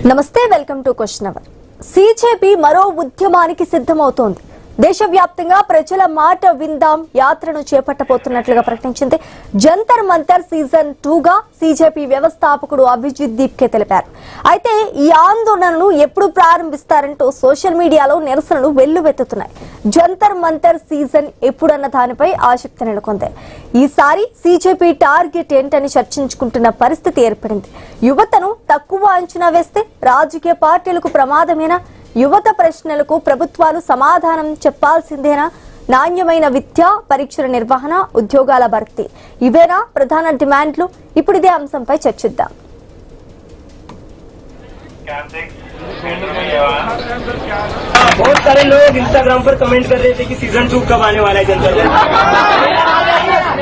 నమస్తే welcome to question hour. సిజేపీ మరో ఉద్యమానికి సిద్ధమవుతోంది. దేశవ్యాప్తంగా ప్రజల మాట విందాం యాత్రను చేపట్టబోతున్నట్లుగా ప్రకటించింది. జంతర్ మంతర్ సీజన్ 2 గా సిజేపీ వ్యవస్థాపకుడు అభిజిత్ దీప్కే తెలిపారు. అయితే ఈ ఆందోళనను ఎప్పుడు ప్రారంభిస్తారంటూ సోషల్ మీడియాలో నిరసనలు వెల్లువెత్తుతున్నాయి. జంతర్ మంతర్ సీజన్ ఎప్పుడన్న దానిపై ఆసక్తి నెలకొంది. ఈసారి సిజేపీ టార్గెట్ ఏంటని చర్చించుకుంటున్న పరిస్థితి ఏర్పడింది. యువతను తక్కువ అంచనా వేస్తే రాజకీయ పార్టీలకు ప్రమాదమేనా? యువత ప్రశ్నలకు ప్రభుత్వాలు సమాధానం చెప్పాల్సిందేనా? నాణ్యమైన విద్య, పరీక్షల నిర్వహణ, ఉద్యోగాల భర్తీ ఇవేనా ప్రధాన డిమాండ్లు? ఇప్పుడు ఇదే అంశంపై చర్చిద్దాం. बहुत सारे लोग इंस्टाग्राम पर कमेंट कर रहे थे कि सीजन 2 कब आने वाला है जंतर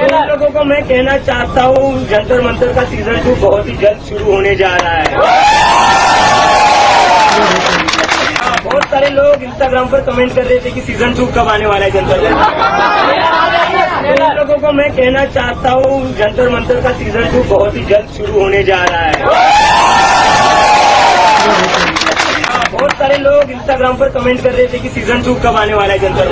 उन लोगों को मैं कहना चाहता हूँ जंतर मंतर का सीजन 2 बहुत ही जल्द शुरू होने जा रहा है। बहुत सारे लोग इंस्टाग्राम पर कमेंट कर रहे थे कि सीजन 2 कब आने वाला है जंतर उन लोगों को मैं कहना चाहता हूँ जंतर मंतर का सीजन 2 बहुत ही जल्द शुरू होने जा रहा है। बहुत सारे लोग इंस्टाग्राम पर कमेंट कर रहे थे कि सीजन 2 कब आने वाला है जंतर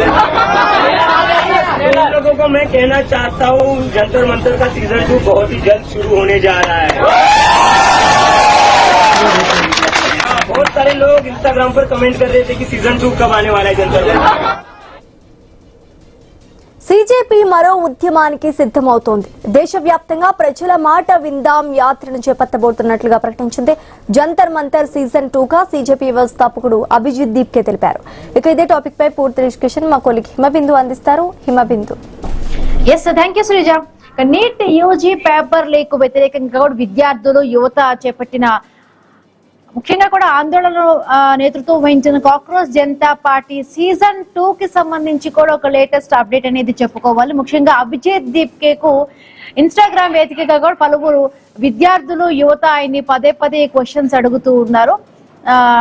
उन लोगों को मैं कहना चाहता हूँ जंतर मंतर का सीजन 2 बहुत ही जल्द शुरू होने जा रहा है। बहुत सारे लोग इंस्टाग्राम पर कमेंट कर रहे थे कि सीजन 2 कब आने वाला है जंतर సిజేపీ మరో ఉద్యమానికి సిద్ధమవుతోంది. దేశవ్యాప్తంగా ప్రజల మాట విందాం యాత్రను చేపట్టబోతున్నట్లుగా ప్రకటించింది. జంతర్ మంతర్ సీజన్ 2 గా సిజేపీ వ్యవస్థాపకుడు అభిజిత్ దీప్కే తెలిపారు. ఇక ఇదే టాపిక్ పై పూర్తి డిస్కషన్ మా కొలిగ్ హిమబిందు అందిస్తారు. Himabindu. Thank you Sreeja. NEET UG paper leak వ్యతిరేకంగా కూడా విద్యార్థులు యువత చేపట్టిన ముఖ్యంగా కూడా ఆందోళన నేతృత్వం వహించిన కాక్రోచ్ జనతా పార్టీ సీజన్ 2 కి సంబంధించి కూడా ఒక లేటెస్ట్ అప్డేట్ అనేది చెప్పుకోవాలి. ముఖ్యంగా అభిజిత్ దీప్కేకు ఇన్స్టాగ్రామ్ వేదికగా కూడా పలువురు విద్యార్థులు యువత ఆయన్ని పదే పదే క్వశ్చన్స్ అడుగుతూ ఉన్నారు.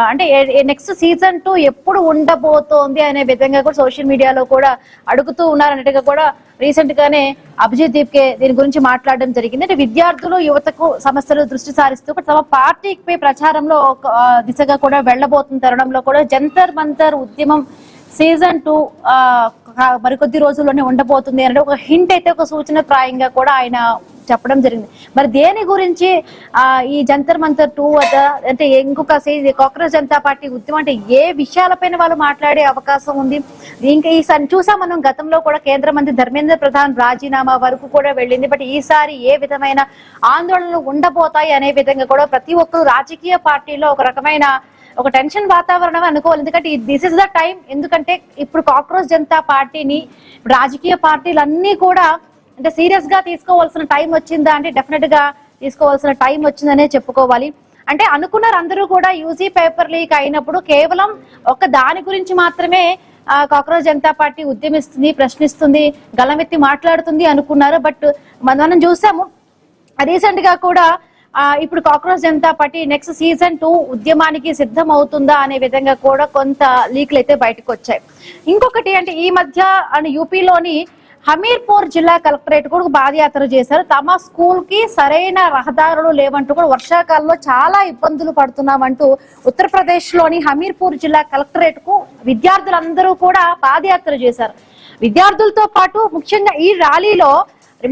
అంటే నెక్స్ట్ సీజన్ 2 ఎప్పుడు ఉండబోతోంది అనే విధంగా కూడా సోషల్ మీడియాలో కూడా అడుగుతూ ఉన్నారు అన్నట్టుగా కూడా రీసెంట్ గానే అభిజిత్ దీప్కే దీని గురించి మాట్లాడడం జరిగింది. అంటే విద్యార్థులు యువతకు సమస్యలు దృష్టి సారిస్తూ తమ పార్టీపై ప్రచారంలో దిశగా కూడా వెళ్లబోతున్న తరుణంలో కూడా జంతర్ మంతర్ ఉద్యమం సీజన్ 2 మరికొద్ది రోజుల్లోనే ఉండబోతుంది అనే ఒక హింట్ అయితే ఒక సూచన ప్రాయంగా కూడా ఆయన చెప్పడం జరిగింది. మరి దేని గురించి ఈ జంతర్ మంతర్ 2 వద్ద అంటే ఇంకొక కాక్రోచ్ జనతా పార్టీ ఉద్యమం అంటే ఏ విషయాలపైన వాళ్ళు మాట్లాడే అవకాశం ఉంది? ఇంకా ఈసారి చూసాం మనం గతంలో కూడా కేంద్ర మంత్రి ధర్మేంద్ర ప్రధాన్ రాజీనామా వరకు కూడా వెళ్ళింది. బట్ ఈసారి ఏ విధమైన ఆందోళనలు ఉండబోతాయి అనే విధంగా కూడా ప్రతి ఒక్కరు రాజకీయ పార్టీలో ఒక రకమైన ఒక టెన్షన్ వాతావరణం అనుకోవాలి. ఎందుకంటే దిస్ ఇస్ ద టైం. ఎందుకంటే ఇప్పుడు కాక్రోచ్ జనతా పార్టీని రాజకీయ పార్టీలన్నీ కూడా అంటే సీరియస్ గా తీసుకోవాల్సిన టైం వచ్చిందా అంటే డెఫినెట్ గా తీసుకోవాల్సిన టైం వచ్చిందనే చెప్పుకోవాలి. అంటే అనుకున్నారు అందరూ కూడా యూజీ పేపర్ లీక్ అయినప్పుడు కేవలం ఒక దాని గురించి మాత్రమే కాక్రోచ్ జనతా పార్టీ ఉద్యమిస్తుంది, ప్రశ్నిస్తుంది, గలమెత్తి మాట్లాడుతుంది అనుకున్నారు. బట్ మనం చూసాము రీసెంట్ గా కూడా ఇప్పుడు cockroach Janata party next season 2 ఉద్యమానికి సిద్ధం అవుతుందా అనే విధంగా కూడా కొంత లీక్లు అయితే బయటకు వచ్చాయి. ఇంకొకటి అంటే ఈ మధ్య యూపీలోని హమీర్పూర్ జిల్లా కలెక్టరేట్ కూడా పాదయాత్ర చేశారు. తమ స్కూల్ కి సరైన రహదారులు లేవంటూ కూడా వర్షాకాలంలో చాలా ఇబ్బందులు పడుతున్నామంటూ ఉత్తరప్రదేశ్ లోని హమీర్పూర్ జిల్లా కలెక్టరేట్ కు విద్యార్థులందరూ కూడా పాదయాత్ర చేశారు. విద్యార్థులతో పాటు ముఖ్యంగా ఈ ర్యాలీలో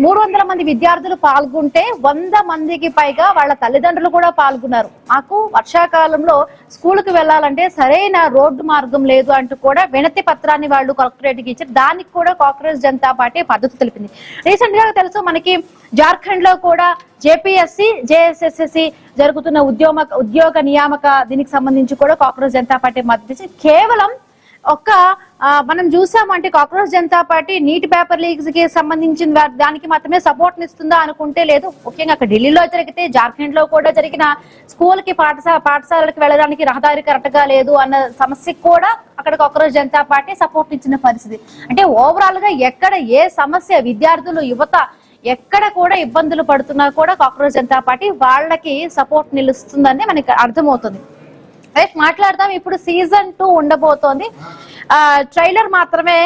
300 మంది విద్యార్థులు పాల్గొంటే 100 మందికి పైగా వాళ్ళ తల్లిదండ్రులు కూడా పాల్గొన్నారు. మాకు వర్షాకాలంలో స్కూల్కి వెళ్లాలంటే సరైన రోడ్డు మార్గం లేదు అంటూ కూడా వినతి పత్రాన్ని వాళ్ళు కలెక్టరేట్కి ఇచ్చారు. దానికి కూడా కాక్రోచ్ జనతా పార్టీ మద్దతు తెలిపింది. రీసెంట్ గా తెలుసు మనకి జార్ఖండ్ లో కూడా జేపీఎస్సీ జేఎస్ఎస్ఎస్సి జరుగుతున్న ఉద్యోగ నియామక దీనికి సంబంధించి కూడా కాక్రోచ్ జనతా పార్టీ మద్దతు కేవలం మనం చూసామంటే cockroach Janata party neat paper leaks కి సంబంధించిన దానికి మాత్రమే సపోర్ట్ ఇస్తుందా అనుకుంటే లేదు. ముఖ్యంగా అక్కడ ఢిల్లీలో జరిగితే జార్ఖండ్ లో కూడా జరిగిన స్కూల్ కి పాఠశాలకి వెళ్ళడానికి రహదారి కరెక్ట్ గా లేదు అన్న సమస్యకు కూడా అక్కడ కాక్రోచ్ జనతా పార్టీ సపోర్ట్ ఇచ్చిన పరిస్థితి. అంటే ఓవరాల్ గా ఎక్కడ ఏ సమస్య విద్యార్థులు యువత ఎక్కడ కూడా ఇబ్బందులు పడుతున్నా కూడా కాక్రోచ్ జనతా పార్టీ వాళ్ళకి సపోర్ట్ నిలుస్తుందని మనకి అర్థమవుతుంది. రైట్, మాట్లాడదాం. ఇప్పుడు సీజన్ 2 ఉండబోతోంది. ట్రైలర్ మాత్రమే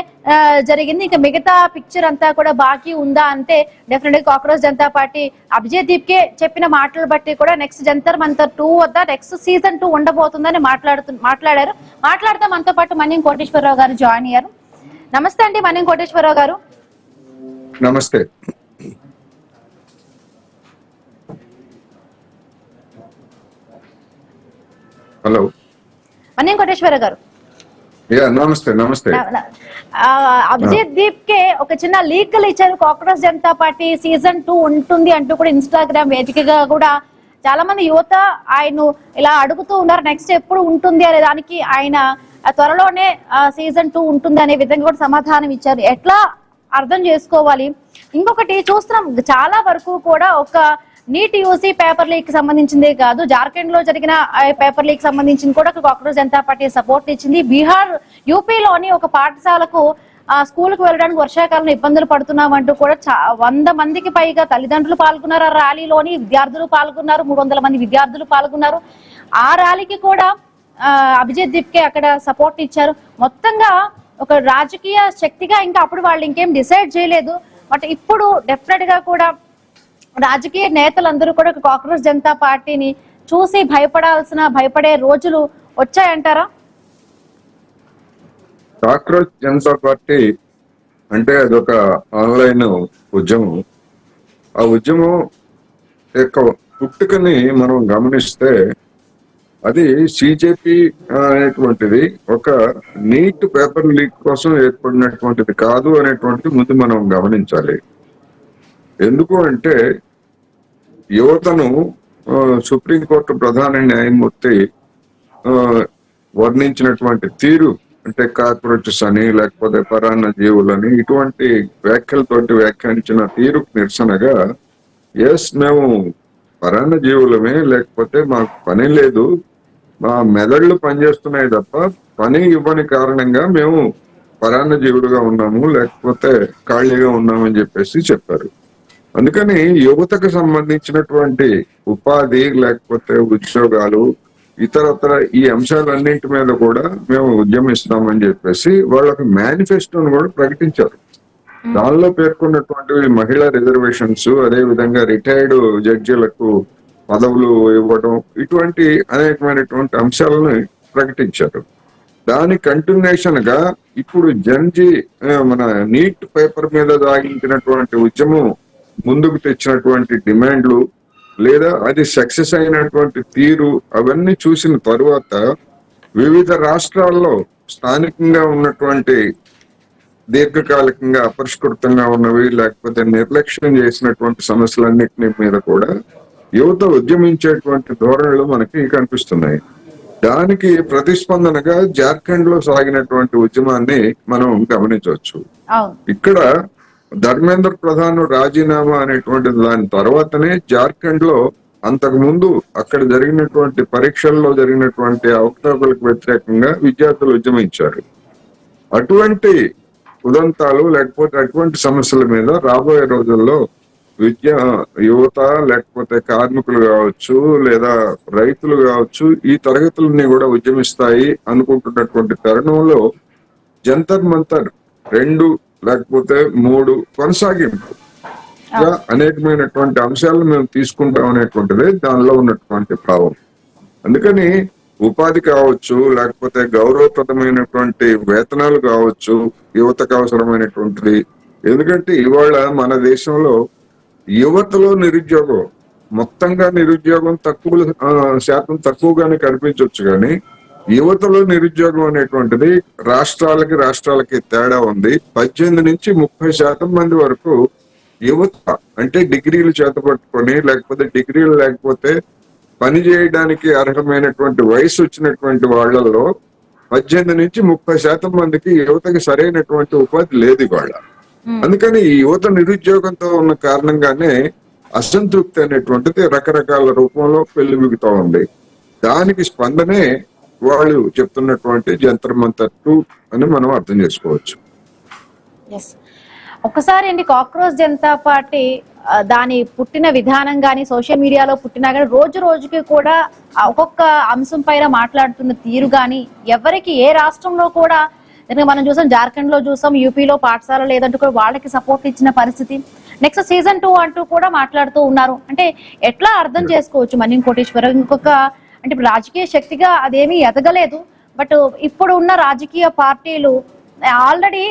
జరిగింది, ఇంకా మిగతా పిక్చర్ అంతా కూడా బాకీ ఉందా అంటే డెఫినెట్ గా కాక్రోచ్ జనతా పార్టీ అభిజిత్ దీప్ కే చెప్పిన మాటలు బట్టి కూడా నెక్స్ట్ జంతర్ మంతర్ 2 వద్ద నెక్స్ట్ సీజన్ 2 ఉండబోతుందని మాట్లాడారు. మాట్లాడితే మనతో పాటు మన్యం కోటేశ్వరరావు గారు జాయిన్ అయ్యారు. నమస్తే అండి మన్యం కోటేశ్వరరావు గారు. నమస్తే. హలో మన్యం కోటేశ్వరరావు గారు. నమస్తే. నమస్తే. అభిజిత్ దీప్ కే ఒక చిన్న లీగల్ ఇచ్చారు, కాక్రోచ్ జనతా పార్టీ సీజన్ 2 ఉంటుంది అంటూ కూడా ఇన్స్టాగ్రామ్ వేదికగా కూడా చాలా మంది యువత ఆయన ఇలా అడుగుతూ ఉన్నారు. నెక్స్ట్ ఎప్పుడు ఉంటుంది అనే దానికి ఆయన త్వరలోనే సీజన్ 2 ఉంటుంది అనే విధంగా కూడా సమాధానం ఇచ్చారు. ఎట్లా అర్థం చేసుకోవాలి? ఇంకొకటి చూస్తున్నాం, చాలా వరకు కూడా ఒక నీట్ యూసీ పేపర్ లీక్ సంబంధించిందే కాదు, జార్ఖండ్ లో జరిగిన పేపర్ లీక్ సంబంధించింది కూడా కాక్రోచ్ జనతా పార్టీ సపోర్ట్ ఇచ్చింది. బీహార్ యూపీలోని ఒక పాఠశాలకు స్కూల్ కు వెళ్ళడానికి వర్షాకాలంలో ఇబ్బందులు పడుతున్నామంటూ కూడా 100 మందికి పైగా తల్లిదండ్రులు పాల్గొన్నారు. ఆ ర్యాలీలోని విద్యార్థులు పాల్గొన్నారు, 300 మంది విద్యార్థులు పాల్గొన్నారు. ఆ ర్యాలీకి కూడా అభిజిత్ దీప్ కే అక్కడ సపోర్ట్ ఇచ్చారు. మొత్తంగా ఒక రాజకీయ శక్తిగా ఇంకా అప్పుడు వాళ్ళు ఇంకేం డిసైడ్ చేయలేదు. బట్ ఇప్పుడు డెఫినెట్ గా కూడా రాజకీయ నేతలందరూ కూడా కాక్రోచ్ జనతా పార్టీని చూసి భయపడే రోజులు వచ్చాయంటారా? కాక్రోచ్ జనతా పార్టీ అంటే అదొక ఆన్లైన్ ఉద్యమం. ఆ ఉద్యమం యొక్క పుట్టుకని మనం గమనిస్తే అది సిజేపీ అనేటువంటిది ఒక నీట్ పేపర్ లీక్ కోసం ఏర్పడినటువంటిది కాదు అనేటువంటిది ముందు మనం గమనించాలి. ఎందుకు అంటే యువతను సుప్రీంకోర్టు ప్రధాన న్యాయమూర్తి వర్ణించినటువంటి తీరు, అంటే కాక్రోచెస్ అని లేకపోతే పరాన్న జీవులని ఇటువంటి వ్యాఖ్యలతోటి వ్యాఖ్యానించిన తీరుకు నిరసనగా మేము పరాన్న జీవులమే, లేకపోతే మాకు పని లేదు, మా మెదళ్ళు పనిచేస్తున్నాయి తప్ప పని ఇవ్వని కారణంగా మేము పరాన్న జీవులుగా ఉన్నాము, లేకపోతే ఖాళీగా ఉన్నామని చెప్పేసి చెప్పారు. అందుకని యువతకు సంబంధించినటువంటి ఉపాధి లేకపోతే ఉద్యోగాలు ఇతరత్ర ఈ అంశాలన్నింటి మీద కూడా మేము ఉద్యమిస్తామని చెప్పేసి వాళ్ళకి మేనిఫెస్టోను కూడా ప్రకటించారు. దానిలో పేర్కొన్నటువంటి మహిళా రిజర్వేషన్స్, అదే విధంగా రిటైర్డ్ జడ్జీలకు పదవులు ఇవ్వడం, ఇటువంటి అనేకమైనటువంటి అంశాలను ప్రకటించారు. దాని కంటిన్యూషన్ గా ఇప్పుడు మన నీట్ పేపర్ మీద సాగించినటువంటి ఉద్యమం ముందుకు తెచ్చినటువంటి డిమాండ్లు లేదా అది సక్సెస్ అయినటువంటి తీరు అవన్నీ చూసిన తరువాత వివిధ రాష్ట్రాల్లో స్థానికంగా ఉన్నటువంటి దీర్ఘకాలికంగా అపరిష్కృతంగా ఉన్నవి లేకపోతే నిర్లక్ష్యం చేసినటువంటి సమస్యలన్నింటినీ మీద కూడా యువత ఉద్యమించేటువంటి ధోరణులు మనకి కనిపిస్తున్నాయి. దానికి ప్రతిస్పందనగా జార్ఖండ్ లో సాగినటువంటి ఉద్యమాన్ని మనం గమనించవచ్చు. ఇక్కడ ధర్మేంద్ర ప్రధాన్ రాజీనామా అనేటువంటి దాని తర్వాతనే జార్ఖండ్ లో అంతకు ముందు అక్కడ జరిగినటువంటి పరీక్షల్లో జరిగినటువంటి అవకతవకలకు వ్యతిరేకంగా విద్యార్థులు ఉద్యమించారు. అటువంటి ఉదంతాలు లేకపోతే అటువంటి సమస్యల మీద రాబోయే రోజుల్లో యువత లేకపోతే కార్మికులు కావచ్చు లేదా రైతులు కావచ్చు ఈ తరగతులన్నీ కూడా ఉద్యమిస్తాయి అనుకుంటున్నటువంటి తరుణంలో జంతర్ మంతర్ 2 లేకపోతే 3 కొనసాగింపు అనేకమైనటువంటి అంశాలను మేము తీసుకుంటాం అనేటువంటిది దానిలో ఉన్నటువంటి భావం. అందుకని ఉపాధి కావచ్చు లేకపోతే గౌరవప్రదమైనటువంటి వేతనాలు కావచ్చు యువతకు అవసరమైనటువంటిది. ఎందుకంటే ఇవాళ మన దేశంలో యువతలో నిరుద్యోగం మొత్తంగా నిరుద్యోగం శాతం తక్కువగానే కనిపించవచ్చు, కానీ యువతలో నిరుద్యోగం అనేటువంటిది రాష్ట్రాలకి తేడా ఉంది. 18 నుంచి 30% మంది వరకు యువత అంటే డిగ్రీలు చేతపట్టుకొని లేకపోతే డిగ్రీలు లేకపోతే పని చేయడానికి అర్హమైనటువంటి వయసు వచ్చినటువంటి వాళ్లలో 18 నుంచి 30% మందికి యువతకి సరైనటువంటి ఉపాధి లేదు ఇవాళ. అందుకని ఈ యువత నిరుద్యోగంతో ఉన్న కారణంగానే అసంతృప్తి అనేటువంటిది రకరకాల రూపంలో పెళ్లిబిగుతూ ఉంది. దానికి స్పందనే వాళ్ళు చెప్తున్నటువంటి జంతర్ మంతర్ 2 అని మనం అర్థం చేసుకోవచ్చు. ఒక్కసారి అండి, కాక్రోచ్ జనతా పార్టీ దాని పుట్టిన విధానం గానీ సోషల్ మీడియాలో పుట్టినా కానీ రోజు రోజుకి కూడా ఒక్కొక్క అంశం పైన మాట్లాడుతున్న తీరు గాని ఎవరికి ఏ రాష్ట్రంలో కూడా ఎందుకంటే మనం చూసాం జార్ఖండ్ లో చూసాం, యూపీలో పాఠశాల లేదంటూ కూడా వాళ్ళకి సపోర్ట్ ఇచ్చిన పరిస్థితి. నెక్స్ట్ సీజన్ 2 అంటూ కూడా మాట్లాడుతూ ఉన్నారు. అంటే ఎట్లా అర్థం చేసుకోవచ్చు మన్యం కోటేశ్వరరావు? ఇంకొక అంటే ఇప్పుడు రాజకీయ శక్తిగా అదేమీ ఎదగలేదు, బట్ ఇప్పుడు ఉన్న రాజకీయ పార్టీలు ఆల్రెడీ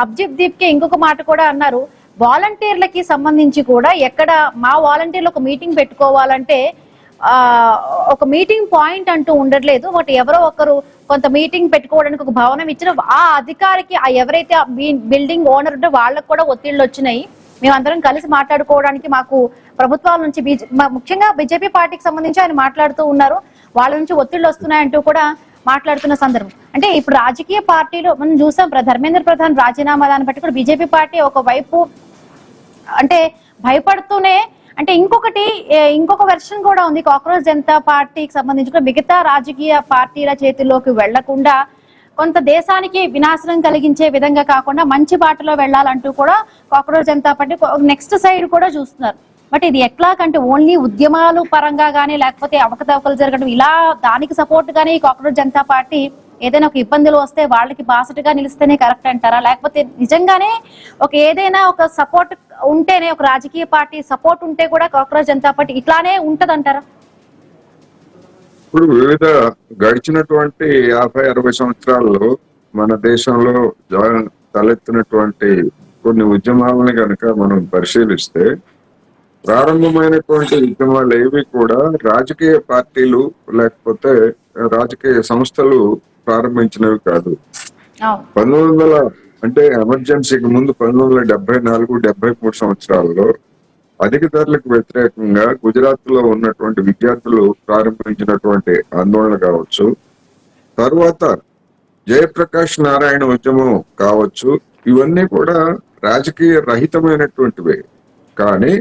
అబ్జిత్ దీప్ కి ఇంకొక మాట కూడా అన్నారు, వాలంటీర్లకి సంబంధించి కూడా ఎక్కడ మా వాలంటీర్లు ఒక మీటింగ్ పెట్టుకోవాలంటే ఒక మీటింగ్ పాయింట్ అంటూ ఉండట్లేదు, బట్ ఎవరో ఒకరు కొంత మీటింగ్ పెట్టుకోవడానికి ఒక భవనం ఇచ్చిన ఆ అధికారికి ఎవరైతే బిల్డింగ్ ఓనర్ ఉంటే వాళ్ళకు కూడా ఒత్తిళ్లు వచ్చినాయి, మేమందరం కలిసి మాట్లాడుకోవడానికి మాకు ప్రభుత్వాల నుంచి ముఖ్యంగా బీజేపీ పార్టీకి సంబంధించి ఆయన మాట్లాడుతూ ఉన్నారు, వాళ్ళ నుంచి ఒత్తిళ్లు వస్తున్నాయంటూ కూడా మాట్లాడుతున్న సందర్భం. అంటే ఇప్పుడు రాజకీయ పార్టీలు మనం చూసాం, ధర్మేంద్ర ప్రధాన్ రాజీనామా దాన్ని బట్టి కూడా బీజేపీ పార్టీ ఒకవైపు అంటే భయపడుతూనే, అంటే ఇంకొక వెర్షన్ కూడా ఉంది, కాక్రోచ్ జనతా పార్టీకి సంబంధించి కూడా మిగతా రాజకీయ పార్టీల చేతుల్లోకి వెళ్లకుండా కొంత దేశానికి వినాశనం కలిగించే విధంగా కాకుండా మంచి బాటలో వెళ్లాలంటూ కూడా cockroach Janata party next side కూడా చూస్తున్నారు. బట్ ఇది ఎట్లాగంటే ఓన్లీ ఉద్యమాలు పరంగా గానీ లేకపోతే అవకతవకలు జరగడం ఇలా దానికి సపోర్ట్ గానీ ఈ కాక్రోచ్ జనతా పార్టీ ఏదైనా ఒక ఇబ్బందులు వస్తే వాళ్ళకి బాసటగా నిలిస్తేనే కరెక్ట్ అంటారా, లేకపోతే నిజంగానే ఏదైనా ఒక సపోర్ట్ ఉంటేనే, ఒక రాజకీయ పార్టీ సపోర్ట్ ఉంటే కూడా కాక్రోచ్ జనతా పార్టీ ఇట్లానే ఉంటదంటారా? ఇప్పుడు వివిధ గడిచినటువంటి 50-60 సంవత్సరాల్లో మన దేశంలో తలెత్తినటువంటి కొన్ని ఉద్యమాలని కనుక మనం పరిశీలిస్తే ప్రారంభమైనటువంటి ఉద్యమాలు ఏవి కూడా రాజకీయ పార్టీలు లేకపోతే రాజకీయ సంస్థలు ప్రారంభించినవి కాదు. 1900 అంటే ఎమర్జెన్సీకి ముందు 1974-73 సంవత్సరాల్లో అధిక ధరలకు వ్యతిరేకంగా గుజరాత్ లో ఉన్నటువంటి విద్యార్థులు ప్రారంభించినటువంటి ఆందోళన కావచ్చు, తరువాత జయప్రకాష్ నారాయణ ఉద్యమం కావచ్చు, ఇవన్నీ కూడా రాజకీయ రహితమైనటువంటివే. కానీ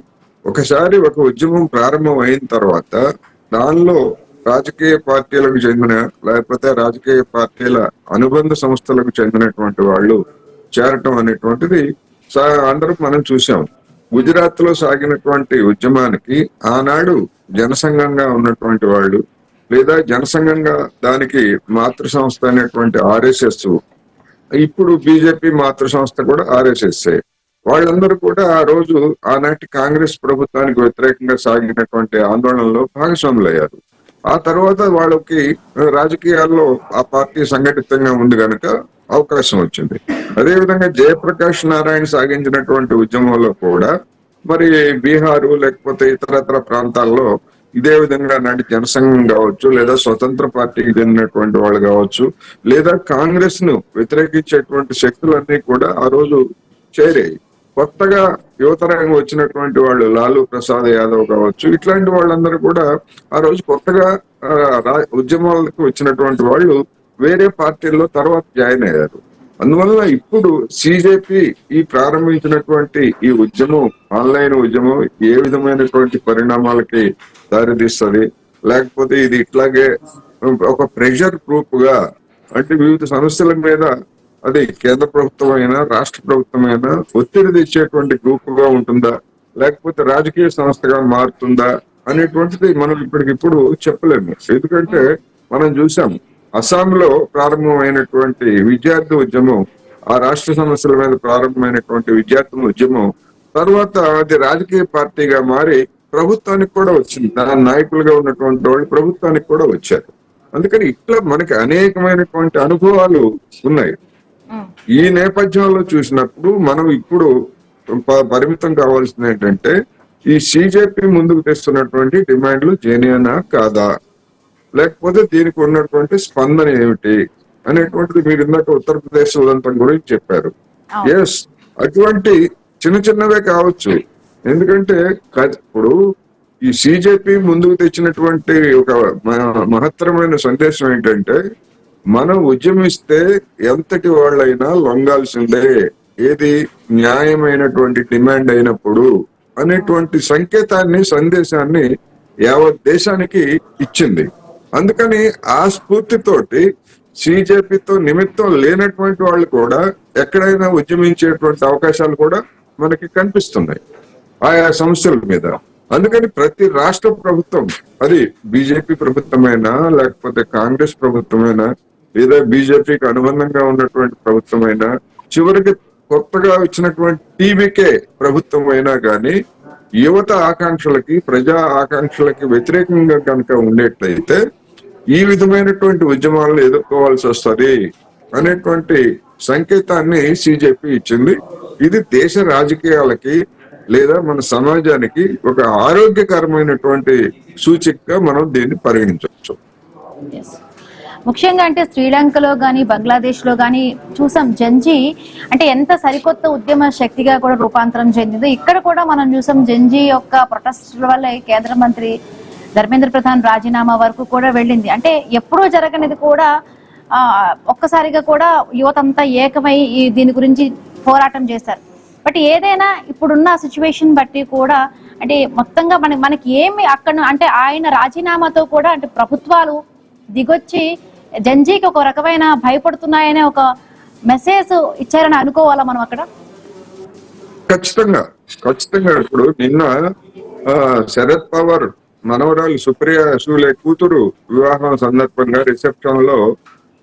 ఒకసారి ఒక ఉద్యమం ప్రారంభం అయిన తర్వాత దానిలో రాజకీయ పార్టీలకు చెందిన లేకపోతే రాజకీయ పార్టీల అనుబంధ సంస్థలకు చెందినటువంటి వాళ్ళు చేరటం అనేటువంటిది అందరూ మనం చూసాం. గుజరాత్ లో సాగినటువంటి ఉద్యమానికి ఆనాడు జనసంఘంగా ఉన్నటువంటి వాళ్ళు లేదా జనసంఘంగా దానికి మాతృ సంస్థ అనేటువంటి RSS, ఇప్పుడు బీజేపీ మాతృ సంస్థ కూడా RSS, వాళ్ళందరూ కూడా ఆ రోజు ఆనాటి కాంగ్రెస్ ప్రభుత్వానికి వ్యతిరేకంగా సాగినటువంటి ఆందోళనలో భాగస్వాములయ్యారు. ఆ తర్వాత వాళ్ళకి రాజకీయాల్లో ఆ పార్టీ సంఘటితంగా ఉంది కనుక అవకాశం వచ్చింది. అదేవిధంగా జయప్రకాష్ నారాయణ సాగించినటువంటి ఉద్యమంలో కూడా మరి బీహారు లేకపోతే ఇతరత్ర ప్రాంతాల్లో ఇదే విధంగా నాటి జనసంఘం కావచ్చు లేదా స్వతంత్ర పార్టీకి చెందినటువంటి వాళ్ళు కావచ్చు లేదా కాంగ్రెస్ ను వ్యతిరేకించేటువంటి శక్తులన్నీ కూడా ఆ రోజు చేరాయి. కొత్తగా యువతరంగా వచ్చినటువంటి వాళ్ళు లాలూ ప్రసాద్ యాదవ్ కావచ్చు, ఇట్లాంటి వాళ్ళందరూ కూడా ఆ రోజు కొత్తగా ఉద్యమాలకు వచ్చినటువంటి వాళ్ళు వేరే పార్టీల్లో తర్వాత జాయిన్ అయ్యారు. అందువల్ల ఇప్పుడు CJP ఈ ప్రారంభించినటువంటి ఈ ఉద్యమం, ఆన్లైన్ ఉద్యమం ఏ విధమైనటువంటి పరిణామాలకి దారితీస్తుంది, లేకపోతే ఇది ఇట్లాగే ఒక ప్రెషర్ గ్రూప్ గా అంటే వివిధ సమస్యల మీద అది కేంద్ర ప్రభుత్వం అయినా రాష్ట్ర ప్రభుత్వం అయినా ఒత్తిడి తెచ్చేటువంటి గ్రూప్ గా ఉంటుందా లేకపోతే రాజకీయ సంస్థగా మారుతుందా అనేటువంటిది మనం ఇప్పటికిప్పుడు చెప్పలేము. ఎందుకంటే మనం చూసాం అస్సాంలో ప్రారంభమైనటువంటి విద్యార్థి ఉద్యమం, ఆ రాష్ట్ర సమస్యల మీద ప్రారంభమైనటువంటి విద్యార్థుల ఉద్యమం తర్వాత అది రాజకీయ పార్టీగా మారి ప్రభుత్వానికి కూడా వచ్చింది. దాని నాయకులుగా ఉన్నటువంటి వాళ్ళు ప్రభుత్వానికి కూడా వచ్చారు. అందుకని ఇట్లా మనకి అనేకమైనటువంటి అనుభవాలు ఉన్నాయి. ఈ నేపథ్యంలో చూసినప్పుడు మనం ఇప్పుడు పరిమితం కావాల్సింది ఏంటంటే ఈ CJP ముందుకు తెస్తున్నటువంటి డిమాండ్లు జెన్యూనా కాదా, లేకపోతే దీనికి ఉన్నటువంటి స్పందన ఏమిటి అనేటువంటిది మీరు ఇందాక ఉత్తరప్రదేశ్ ఉదంతం గురించి చెప్పారు. ఎస్, అటువంటి చిన్నవే కావచ్చు. ఎందుకంటే ఇప్పుడు ఈ CJP ముందుకు తెచ్చినటువంటి ఒక మహత్తరమైన సందేశం ఏంటంటే మనం ఉద్యమిస్తే ఎంతటి వాళ్ళైనా లొంగాల్సిందే, ఏది న్యాయమైనటువంటి డిమాండ్ అయినప్పుడు అనేటువంటి సందేశాన్ని యావత్ దేశానికి ఇచ్చింది. అందుకని ఆ స్ఫూర్తితోటి CJPతో నిమిత్తం లేనటువంటి వాళ్ళు కూడా ఎక్కడైనా ఉద్యమించేటువంటి అవకాశాలు కూడా మనకి కనిపిస్తున్నాయి ఆయా సమస్యల మీద. అందుకని ప్రతి రాష్ట్ర ప్రభుత్వం, అది బీజేపీ ప్రభుత్వమైనా లేకపోతే కాంగ్రెస్ ప్రభుత్వమైనా లేదా బీజేపీకి అనుబంధంగా ఉన్నటువంటి ప్రభుత్వం అయినా, చివరికి కొత్తగా వచ్చినటువంటి టీవీకే ప్రభుత్వం అయినా కానీ యువత ఆకాంక్షలకి, ప్రజా ఆకాంక్షలకి వ్యతిరేకంగా కనుక ఉండేట్లయితే ఈ విధమైనటువంటి ఉద్యమాలను ఎదుర్కోవాల్సి వస్తుంది అనేటువంటి సంకేతాన్ని సిజేపీ ఇచ్చింది. ఇది దేశ రాజకీయాలకి లేదా మన సమాజానికి ఒక ఆరోగ్యకరమైనటువంటి సూచికగా మనం దీన్ని పరిగణించవచ్చు. ముఖ్యంగా అంటే శ్రీలంకలో గానీ బంగ్లాదేశ్ లో గానీ చూసాం జంజీ అంటే ఎంత సరికొత్త ఉద్యమ శక్తిగా కూడా రూపాంతరం చెందిందో, ఇక్కడ కూడా మనం చూసాం జంజీ యొక్క ప్రొటెస్టుల వల్ల కేంద్ర మంత్రి ధర్మేంద్ర ప్రధాన్ రాజీనామా వరకు కూడా వెళ్ళింది. అంటే ఎప్పుడూ జరగనిది కూడా ఒక్కసారిగా కూడా యువత అంతా ఏకమై దీని గురించి పోరాటం చేశారు. బట్ ఏదైనా ఇప్పుడున్న సిచ్యువేషన్ బట్టి కూడా అంటే మొత్తంగా మనకి ఏమి అక్కడ అంటే ఆయన రాజీనామాతో కూడా అంటే ప్రభుత్వాలు దిగొచ్చి జంజీకి ఒక రకమైన భయపడుతున్నాయనే ఒక మెసేజ్ ఇచ్చారని అనుకోవాలా మనం అక్కడ? ఖచ్చితంగా ఇప్పుడు నిన్న శరద్ పవార్ మనవరాలు సుప్రియ సూలే కూతురు వివాహం సందర్భంగా రిసెప్షన్ లో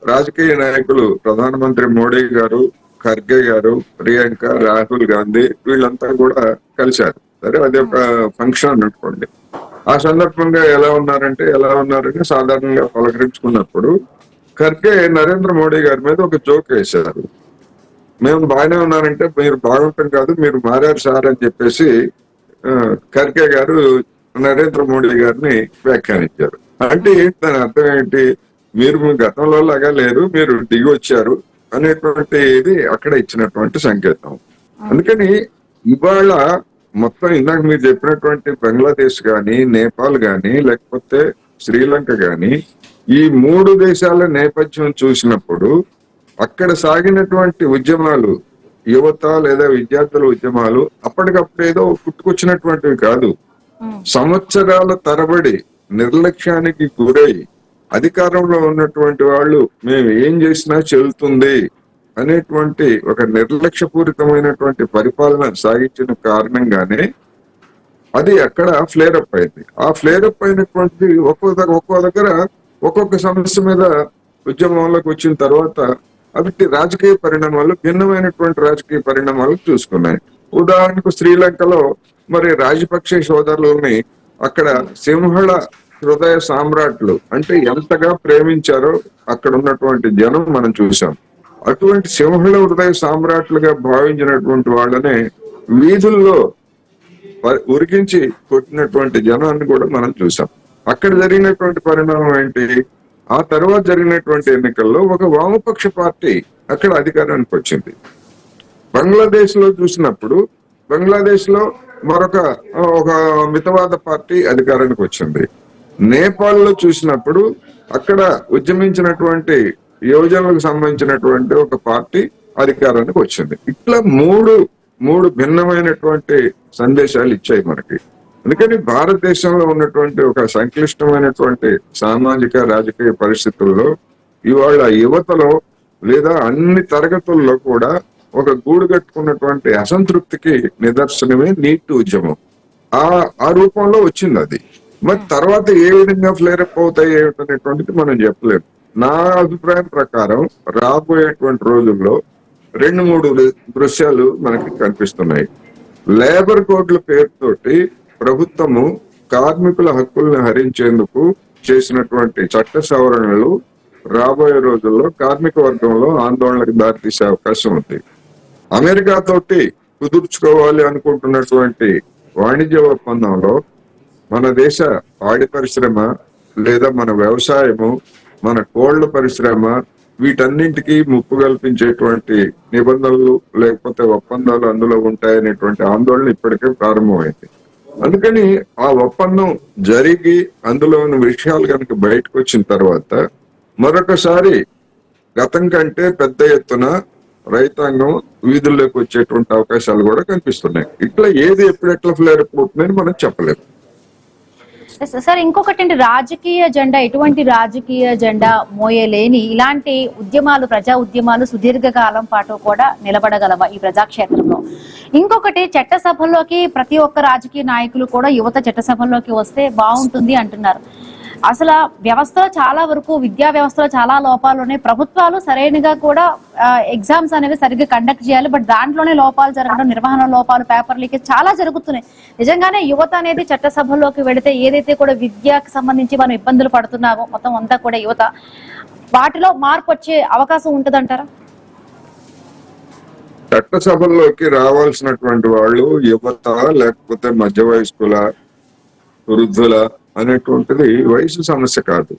రాజకీయ నాయకులు ప్రధానమంత్రి మోడీ గారు, ఖర్గే గారు, ప్రియాంక, రాహుల్ గాంధీ వీళ్ళంతా కూడా కలిశారు. సరే, అది ఒక ఫంక్షన్ అనుకోండి. ఆ సందర్భంగా ఎలా ఉన్నారని సాధారణంగా పలకరించుకున్నప్పుడు ఖర్గే నరేంద్ర మోడీ గారి మీద ఒక జోక్ వేశారు. మేము బాగానే ఉన్నారంటే మీరు బాగుంటాం కాదు, మీరు మారారు సార్ అని చెప్పేసి ఖర్గే గారు నరేంద్ర మోడీ గారిని వ్యాఖ్యానించారు. అంటే దాని అర్థం ఏంటి? మీరు గతంలో లాగా లేరు, మీరు దిగి వచ్చారు అనేటువంటి ఇది అక్కడ ఇచ్చినటువంటి సంకేతం. అందుకని ఇవాళ మొత్తం ఇందాక మీరు చెప్పినటువంటి బంగ్లాదేశ్ గాని, నేపాల్ గాని, లేకపోతే శ్రీలంక గాని, ఈ 3 దేశాల నేపథ్యం చూసినప్పుడు అక్కడ సాగినటువంటి ఉద్యమాలు, యువత లేదా విద్యార్థుల ఉద్యమాలు అప్పటికప్పుడు ఏదో పుట్టుకొచ్చినటువంటివి కాదు. సంవత్సరాల తరబడి నిర్లక్ష్యానికి గురై అధికారంలో ఉన్నటువంటి వాళ్ళు మేము ఏం చేసినా చెల్లుతుంది అనేటువంటి ఒక నిర్లక్ష్యపూరితమైనటువంటి పరిపాలన సాగించిన కారణంగానే అది అక్కడ ఫ్లేరప్ అయింది. ఆ ఫ్లేరప్ అయినటువంటి ఒక్కో దగ్గర ఒక్కొక్క సమస్య మీద ఉద్యమంలోకి వచ్చిన తర్వాత అవి రాజకీయ పరిణామాలు, భిన్నమైనటువంటి రాజకీయ పరిణామాలు చూసుకున్నాయి. ఉదాహరణకు శ్రీలంకలో మరి రాజపక్షే సోదరులని అక్కడ సింహళ హృదయ సామ్రాట్లు అంటే ఎంతగా ప్రేమించారో అక్కడ ఉన్నటువంటి జనం మనం చూసాం. అటువంటి సింహళ హృదయ సామ్రాట్లుగా భావించినటువంటి వాళ్ళనే వీధుల్లో ఉరికించి కొట్టినటువంటి జనాన్ని కూడా మనం చూసాం. అక్కడ జరిగినటువంటి పరిణామం ఏంటి? ఆ తర్వాత జరిగినటువంటి ఎన్నికల్లో ఒక వామపక్ష పార్టీ అక్కడ అధికారానికి వచ్చింది. బంగ్లాదేశ్ లో చూసినప్పుడు బంగ్లాదేశ్ లో మరొక మితవాద పార్టీ అధికారానికి వచ్చింది. నేపాల్ లో చూసినప్పుడు అక్కడ ఉద్యమించినటువంటి యువజనులకు సంబంధించినటువంటి ఒక పార్టీ అధికారానికి వచ్చింది. ఇట్లా మూడు భిన్నమైనటువంటి సందేశాలు ఇచ్చాయి మనకి. అందుకని భారతదేశంలో ఉన్నటువంటి ఒక సంక్లిష్టమైనటువంటి సామాజిక రాజకీయ పరిస్థితుల్లో ఇవాళ యువతలో లేదా అన్ని తరగతుల్లో కూడా ఒక గూడు కట్టుకున్నటువంటి అసంతృప్తికి నిదర్శనమే నీట్ ఉద్యమం. ఆ రూపంలో వచ్చింది అది. మరి తర్వాత ఏ విధంగా ఫ్లేరప్ అవుతాయి ఏమిటనేటువంటిది మనం చెప్పలేము. నా అభిప్రాయం ప్రకారం రాబోయేటువంటి రోజుల్లో 2-3 దృశ్యాలు మనకి కనిపిస్తున్నాయి. లేబర్ కోడ్ల పేరుతోటి ప్రభుత్వము కార్మికుల హక్కుల్ని హరించేందుకు చేసినటువంటి చట్ట సవరణలు రాబోయే రోజుల్లో కార్మిక వర్గంలో ఆందోళనకు దారితీసే అవకాశం ఉంది. అమెరికా తోటి కుదుర్చుకోవాలి అనుకుంటున్నటువంటి వాణిజ్య ఒప్పందంలో మన దేశ పాడి పరిశ్రమ లేదా మన వ్యవసాయము, మన కోళ్ల పరిశ్రమ వీటన్నింటికి ముప్పు కల్పించేటువంటి నిబంధనలు లేకపోతే ఒప్పందాలు అందులో ఉంటాయనేటువంటి ఆందోళన ఇప్పటికే ప్రారంభమైంది. అందుకని ఆ ఒప్పందం జరిగి అందులో ఉన్న విషయాలు కనుక బయటకు వచ్చిన తర్వాత మరొకసారి గతం కంటే పెద్ద ఎత్తున రైతాంగం వీధుల్లోకి వచ్చేటువంటి అవకాశాలు కూడా కనిపిస్తున్నాయి. ఇట్లా ఏది ఎప్పుడెట్లా ఫ్లేర్ అవుతుందని మనం చెప్పలేము. సార్, ఇంకొకటి అంటే రాజకీయ జెండా, ఎటువంటి రాజకీయ జెండా మోయలేని ఇలాంటి ఉద్యమాలు, ప్రజా ఉద్యమాలు సుదీర్ఘకాలం పాటు కూడా నిలబడగలవా ఈ ప్రజాక్షేత్రంలో? ఇంకొకటి, చట్టసభల్లోకి ప్రతి ఒక్క రాజకీయ నాయకులు కూడా యువత చట్టసభల్లోకి వస్తే బాగుంటుంది అంటున్నారు. అసలు వ్యవస్థలో చాలా వరకు విద్యా వ్యవస్థలో చాలా లోపాలు ఉన్నాయి. ప్రభుత్వాలు సరైనగా కూడా ఎగ్జామ్స్ అనేవి సరిగ్గా కండక్ట్ చేయాలి, బట్ దాంట్లోనే లోపాలు జరగడం, నిర్వహణ లోపాలు, పేపర్ లీకేజ్ చాలా జరుగుతున్నాయి. నిజంగానే యువత అనేది చట్టసభల్లోకి వెళితే ఏదైతే కూడా విద్యకు సంబంధించి మనం ఇబ్బందులు పడుతున్నామో మొత్తం అంతా కూడా యువత వాటిలో మార్పు వచ్చే అవకాశం ఉంటదంటారా? చట్టసభల్లోకి రావాల్సినటువంటి వాళ్ళు యువత లేకపోతే మధ్య వయస్కుల, వృద్ధుల అనేటువంటిది వయసు సమస్య కాదు.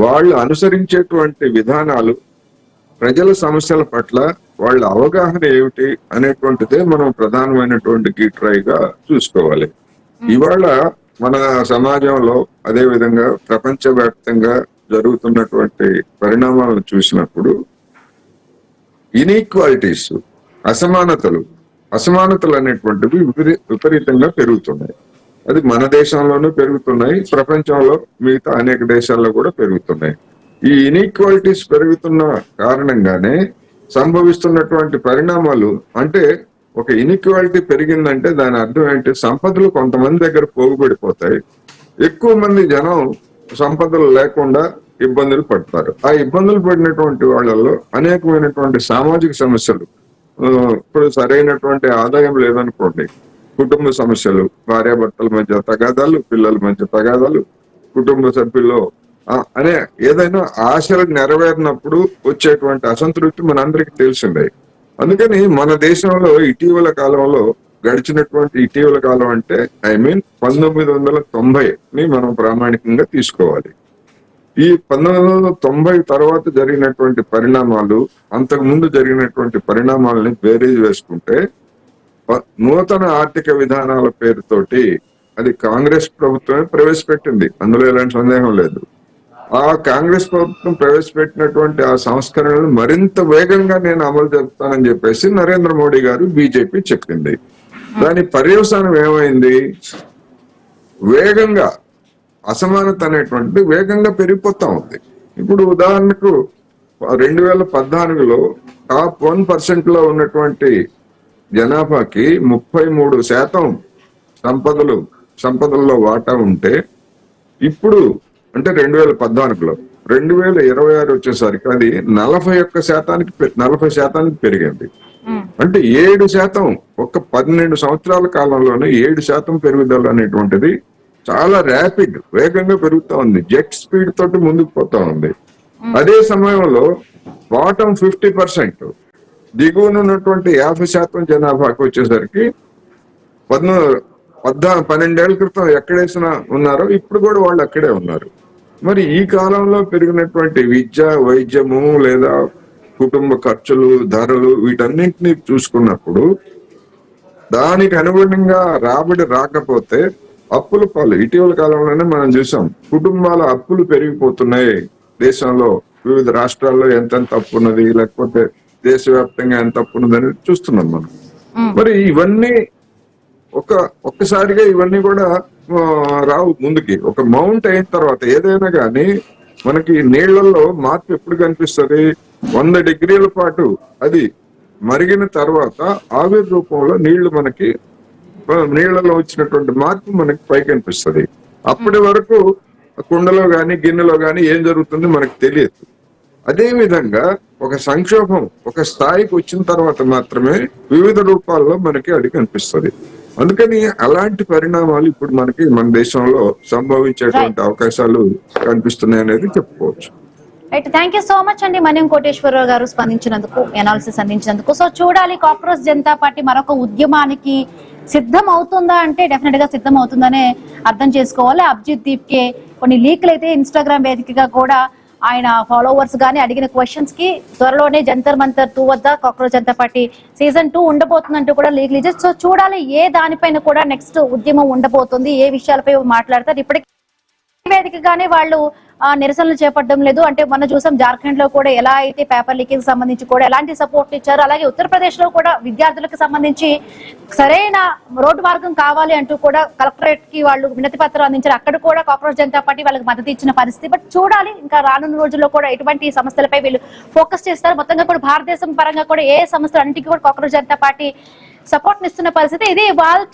వాళ్ళు అనుసరించేటువంటి విధానాలు, ప్రజల సమస్యల పట్ల వాళ్ళ అవగాహన ఏమిటి అనేటువంటిదే మనం ప్రధానమైనటువంటి గీట్రాయిగా చూసుకోవాలి. ఇవాళ మన సమాజంలో అదే విధంగా ప్రపంచవ్యాప్తంగా జరుగుతున్నటువంటి పరిణామాలను చూసినప్పుడు ఇన్ఈక్వాలిటీస్, అసమానతలు అనేటువంటివి విపరీతంగా పెరుగుతున్నాయి. అది మన దేశంలోనూ పెరుగుతున్నాయి, ప్రపంచంలో మిగతా అనేక దేశాల్లో కూడా పెరుగుతున్నాయి. ఈ ఇన్ఈక్వాలిటీస్ పెరుగుతున్న కారణంగానే సంభవిస్తున్నటువంటి పరిణామాలు, అంటే ఒక ఇన్ఈక్వాలిటీ పెరిగిందంటే దాని అర్థం ఏంటి? సంపదలు కొంతమంది దగ్గర పోగుపడిపోతాయి, ఎక్కువ మంది జనం సంపదలు లేకుండా ఇబ్బందులు పడతారు. ఆ ఇబ్బందులు పడినటువంటి వాళ్ళల్లో అనేకమైనటువంటి సామాజిక సమస్యలు, ఇప్పుడు సరైనటువంటి ఆదాయం లేదనుకోండి, కుటుంబ సమస్యలు, భార్యాభర్తల మధ్య తగాదాలు, పిల్లల మధ్య తగాదాలు, కుటుంబ సభ్యుల్లో అనే ఏదైనా ఆశలు నెరవేరినప్పుడు వచ్చేటువంటి అసంతృప్తి మనందరికీ తెలిసిందే. అందుకని మన దేశంలో ఇటీవల కాలం అంటే 1990ని మనం ప్రామాణికంగా తీసుకోవాలి. ఈ 1990 తర్వాత జరిగినటువంటి పరిణామాలు, అంతకు ముందు జరిగినటువంటి పరిణామాలని బేరీజ్ వేసుకుంటే నూతన ఆర్థిక విధానాల పేరుతోటి అది కాంగ్రెస్ ప్రభుత్వమే ప్రవేశపెట్టింది, అందులో ఎలాంటి సందేహం లేదు. ఆ కాంగ్రెస్ ప్రభుత్వం ప్రవేశపెట్టినటువంటి ఆ సంస్కరణలు మరింత వేగంగా నేను అమలు జరుపుతానని చెప్పేసి నరేంద్ర మోడీ గారు, బీజేపీ చెప్పింది. దాని పర్యవసానం ఏమైంది? వేగంగా అసమానత అనేటువంటి వేగంగా పెరిగిపోతా ఉంది. ఇప్పుడు ఉదాహరణకు 2014లో టాప్ 1% లో ఉన్నటువంటి జనాభాకి 33% సంపదల్లో వాటా ఉంటే, ఇప్పుడు అంటే 2014లో 2026 వచ్చేసరికి అది 40% పెరిగింది. అంటే 7%, ఒక్క 12 సంవత్సరాల కాలంలోనే 7% పెరుగుదల అనేటువంటిది చాలా ర్యాపిడ్, వేగంగా పెరుగుతా ఉంది, జెట్ స్పీడ్ తోటి ముందుకు పోతా ఉంది. అదే సమయంలో బాటమ్ 50%, దిగువన ఉన్నటువంటి 50% జనాభాకి వచ్చేసరికి 12 ఏళ్ల క్రితం ఎక్కడేసిన ఉన్నారో ఇప్పుడు కూడా వాళ్ళు అక్కడే ఉన్నారు. మరి ఈ కాలంలో పెరిగినటువంటి విద్య, వైద్యము లేదా కుటుంబ ఖర్చులు, ధరలు, వీటన్నింటినీ చూసుకున్నప్పుడు దానికి అనుగుణంగా రాబడి రాకపోతే అప్పుల పాలు. ఇటీవల కాలంలోనే మనం చూసాం, కుటుంబాల అప్పులు పెరిగిపోతున్నాయి దేశంలో. వివిధ రాష్ట్రాల్లో ఎంతెంత అప్పు ఉన్నది, లేకపోతే దేశవ్యాప్తంగా ఎంత అప్పు ఉన్నది అనేది చూస్తున్నాం మనం. మరి ఇవన్నీ ఒక్కసారిగా ఇవన్నీ కూడా రావు ముందుకి. ఒక మౌంట్ అయిన తర్వాత ఏదైనా కానీ మనకి నీళ్లలో మార్పు ఎప్పుడు కనిపిస్తుంది? 100 డిగ్రీల పాటు అది మరిగిన తర్వాత ఆవిరి రూపంలో నీళ్లలో వచ్చినటువంటి మార్పు మనకి పైకి కనిపిస్తుంది. అప్పటి వరకు కుండలో గాని గిన్నెలో గాని ఏం జరుగుతుంది మనకు తెలియదు. అదే విధంగా ఒక సంక్షోభం ఒక స్థాయికి వచ్చిన తర్వాత మాత్రమే వివిధ రూపాల్లో మనకి అది కనిపిస్తుంది. అందుకని అలాంటి పరిణామాలు ఇప్పుడు మనకి మన దేశంలో సంభవించేటువంటి అవకాశాలు కనిపిస్తున్నాయి అనేది చెప్పుకోవచ్చు. Right, thank you so much అండి మన్యం కోటేశ్వరరావు గారు స్పందించినందుకు, ఎనాలిసిస్ అందించినందుకు. సో చూడాలి, కాక్రోచ్ జనతా పార్టీ మరొక ఉద్యమానికి సిద్ధం అవుతుందా అంటే డెఫినెట్ గా సిద్ధం అవుతుందనే అర్థం చేసుకోవాలి. అభిజిత్ దీప్కే కొన్ని లీక్లు అయితే ఇన్స్టాగ్రామ్ వేదికగా కూడా ఆయన ఫాలోవర్స్ గానీ అడిగిన క్వశ్చన్స్ కి త్వరలోనే జంతర్ మంతర్ 2 వద్ద కాక్రోచ్ జనతా పార్టీ సీజన్ 2 ఉండబోతుందంటూ కూడా లీక్ లీజెస్. సో చూడాలి ఏ దానిపైన కూడా నెక్స్ట్ ఉద్యమం ఉండబోతుంది, ఏ విషయాలపై మాట్లాడతారు. ఇప్పటికీ వేదికగానే వాళ్ళు నిరసనలు చేపట్టడం లేదు. అంటే మనం చూసాం జార్ఖండ్ లో కూడా ఎలా అయితే పేపర్ లీకేజ్ సంబంధించి కూడా ఎలాంటి సపోర్ట్ ఇచ్చారు, అలాగే ఉత్తరప్రదేశ్ లో కూడా విద్యార్థులకు సంబంధించి సరైన రోడ్డు మార్గం కావాలి అంటూ కూడా కలెక్టరేట్ కి వాళ్ళు వినతి పత్రం అందించారు. అక్కడ కూడా కాక్రోచ్ జనతా పార్టీ వాళ్ళకి మద్దతు ఇచ్చిన పరిస్థితి. బట్ చూడాలి ఇంకా రానున్న రోజుల్లో కూడా ఎటువంటి సమస్యలపై వీళ్ళు ఫోకస్ చేస్తారు. మొత్తంగా కూడా భారతదేశం పరంగా కూడా ఏ సమస్యలు అన్నింటికీ కూడా కాక్రోచ్ జనతా పార్టీ సపోర్ట్ ఇస్తున్న పరిస్థితి. ఇది వాళ్ళ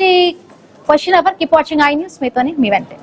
question hour. Keep watching I news. మీతోని మీ వెంటే.